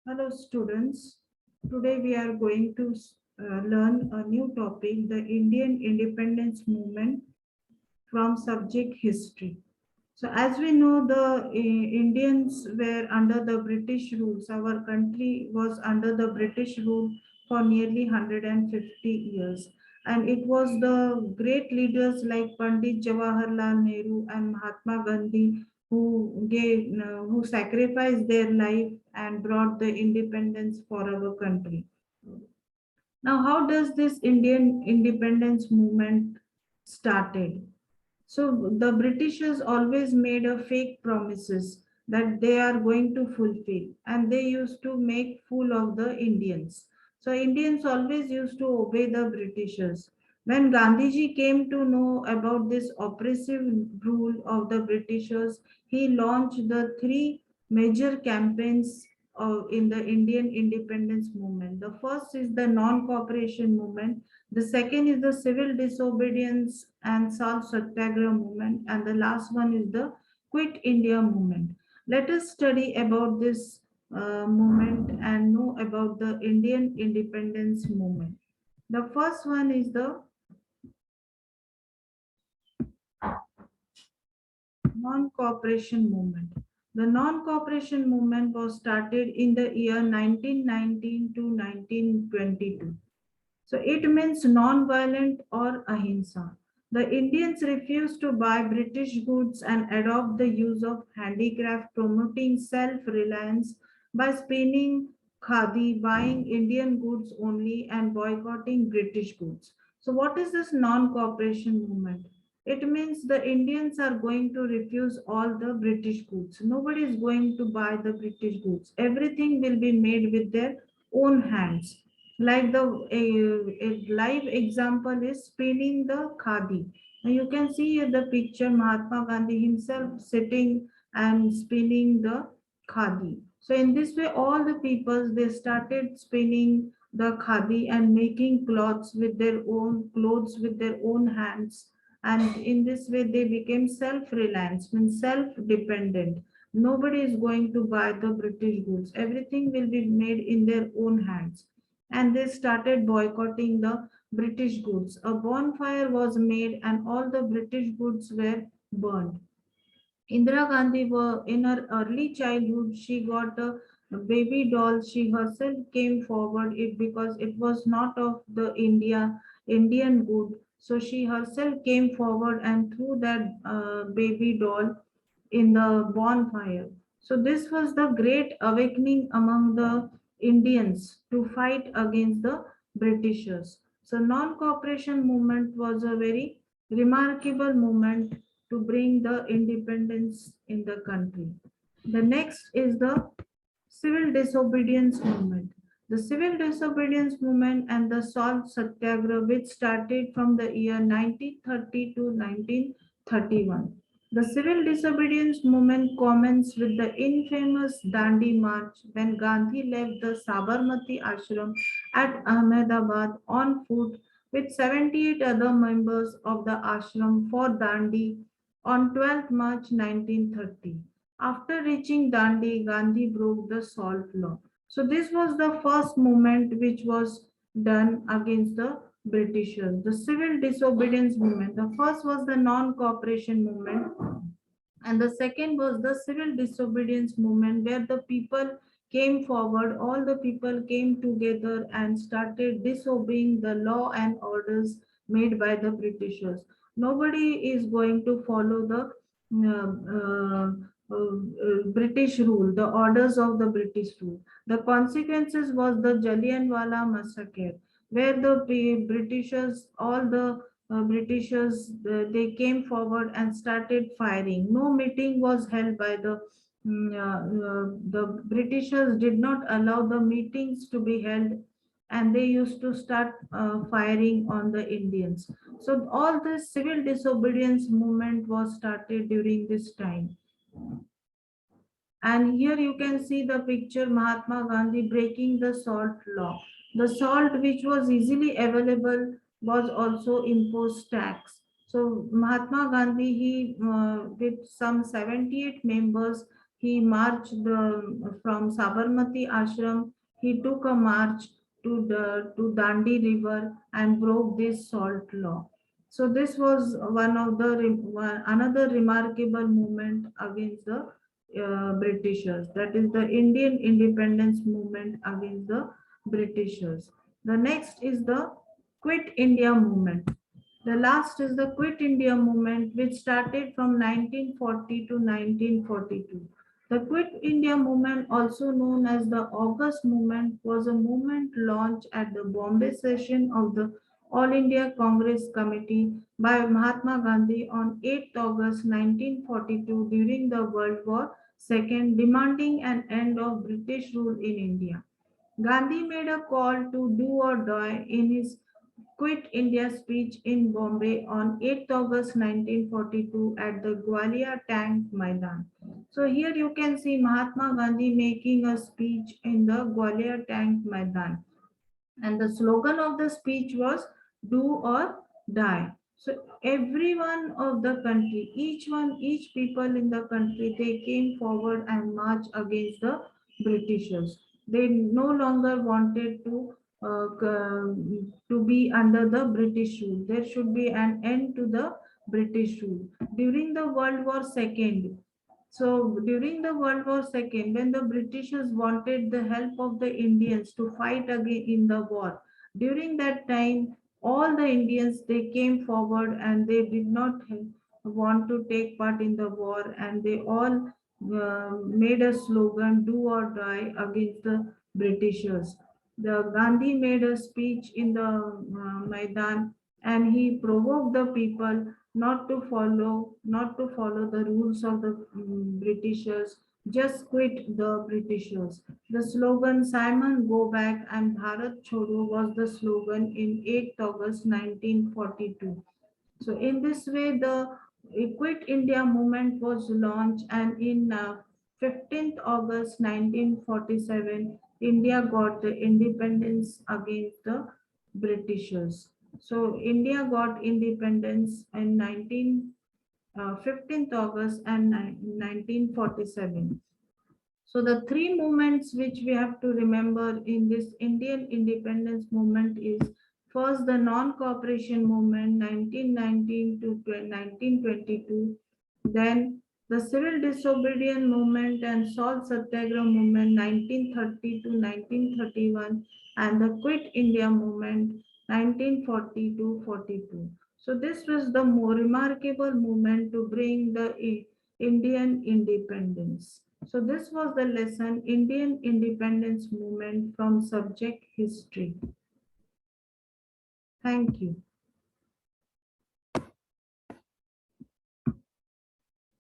Hello students, today we are going to learn a new topic, the Indian independence movement from subject history. So as we know, the Indians were under the British rules. Our country was under the British rule for nearly 150 years. And it was the great leaders like Pandit Jawaharlal Nehru and Mahatma Gandhi who sacrificed their life and brought the independence for our country. Now, how does this Indian independence movement started? So the Britishers always made a fake promises that they are going to fulfill, and they used to make fool of the Indians. So Indians always used to obey the Britishers. When Gandhiji came to know about this oppressive rule of the Britishers, he launched the three major campaigns in the Indian independence movement. The first is the non-cooperation movement, the second is the civil disobedience and salt satyagraha movement, and the last one is the Quit India movement. Let us study about this movement and know about the Indian independence movement. The first one is the non-cooperation movement. The non-cooperation movement was started in the year 1919 to 1922. So it means non-violent or ahimsa. The Indians refused to buy British goods and adopt the use of handicraft, promoting self-reliance by spinning khadi, buying Indian goods only, and boycotting British goods. So what is this non-cooperation movement? It means the Indians are going to refuse all the British goods. Nobody is going to buy the British goods. Everything will be made with their own hands, like a live example is spinning the khadi. Now you can see here the picture Mahatma Gandhi himself sitting and spinning the khadi. So in this way, all the peoples they started spinning the khadi and making clothes with their own hands. And in this way, they became self-reliant, means self-dependent. Nobody is going to buy the British goods. Everything will be made in their own hands, and they started boycotting the British goods. A bonfire was made and all the British goods were burned. Indira Gandhi were in her early childhood, she got a baby doll. She herself came forward it because it was not of the Indian good. So she herself came forward and threw that baby doll in the bonfire. So this was the great awakening among the Indians to fight against the Britishers. So non-cooperation movement was a very remarkable movement to bring the independence in the country. The next is the civil disobedience movement. The civil disobedience movement and the salt satyagraha, which started from the year 1930 to 1931. The civil disobedience movement commenced with the infamous Dandi March when Gandhi left the Sabarmati ashram at Ahmedabad on foot with 78 other members of the ashram for Dandi on 12th March 1930. After reaching Dandi, Gandhi broke the salt law. So this was the first movement which was done against the Britishers. The civil disobedience movement. The first was the non-cooperation movement, and the second was the civil disobedience movement, where the people came forward, all the people came together and started disobeying the law and orders made by the Britishers. Nobody is going to follow the British rule, the orders of the British rule. The consequences was the Jallianwala massacre, where the Britishers, all the Britishers, they came forward and started firing. No meeting was held by the Britishers did not allow the meetings to be held, and they used to start firing on the Indians. So all this civil disobedience movement was started during this time. And here you can see the picture Mahatma Gandhi breaking the salt law. The salt which was easily available was also imposed tax. So Mahatma Gandhi, he with some 78 members, he marched from Sabarmati Ashram. He took a march to Dandi River and broke this salt law. So this was one of the another remarkable movement against the Britishers. That is the Indian independence movement against the Britishers. The next is the Quit India movement. The last is the Quit India movement, which started from 1940 to 1942. The Quit India movement, also known as the August movement, was a movement launched at the Bombay session of the All India Congress Committee by Mahatma Gandhi on 8th August 1942 during the World War II, demanding an end of British rule in India. Gandhi made a call to do or die in his Quit India speech in Bombay on 8th August 1942 at the Gwalior Tank Maidan. So here you can see Mahatma Gandhi making a speech in the Gwalior Tank Maidan. And the slogan of the speech was do or die. So everyone of the country, each people in the country, they came forward and marched against the Britishers. They no longer wanted to be under the British rule. There should be an end to the British rule. During the World War II, so during the World War II, when the Britishers wanted the help of the Indians to fight again in the war, during that time, all the Indians, they came forward and they did not want to take part in the war, and they all made a slogan, do or die, against the Britishers. The Gandhi made a speech in the Maidan, and he provoked the people not to follow the rules of the Britishers, just quit the Britishers. The slogan Simon Go Back and Bharat Chodo was the slogan in 8th August 1942. So in this way, the Quit India movement was launched, and in 15th August 1947, India got the independence against the Britishers. So India got independence in 15th August and 1947. So the three movements which we have to remember in this Indian independence movement is first the non-cooperation movement 1919 to 1922, then the civil disobedience movement and salt satyagraha movement 1930 to 1931, and the Quit India movement 1940 to 42. So this was the more remarkable movement to bring the Indian independence. So this was the lesson, Indian independence movement from subject history. Thank you.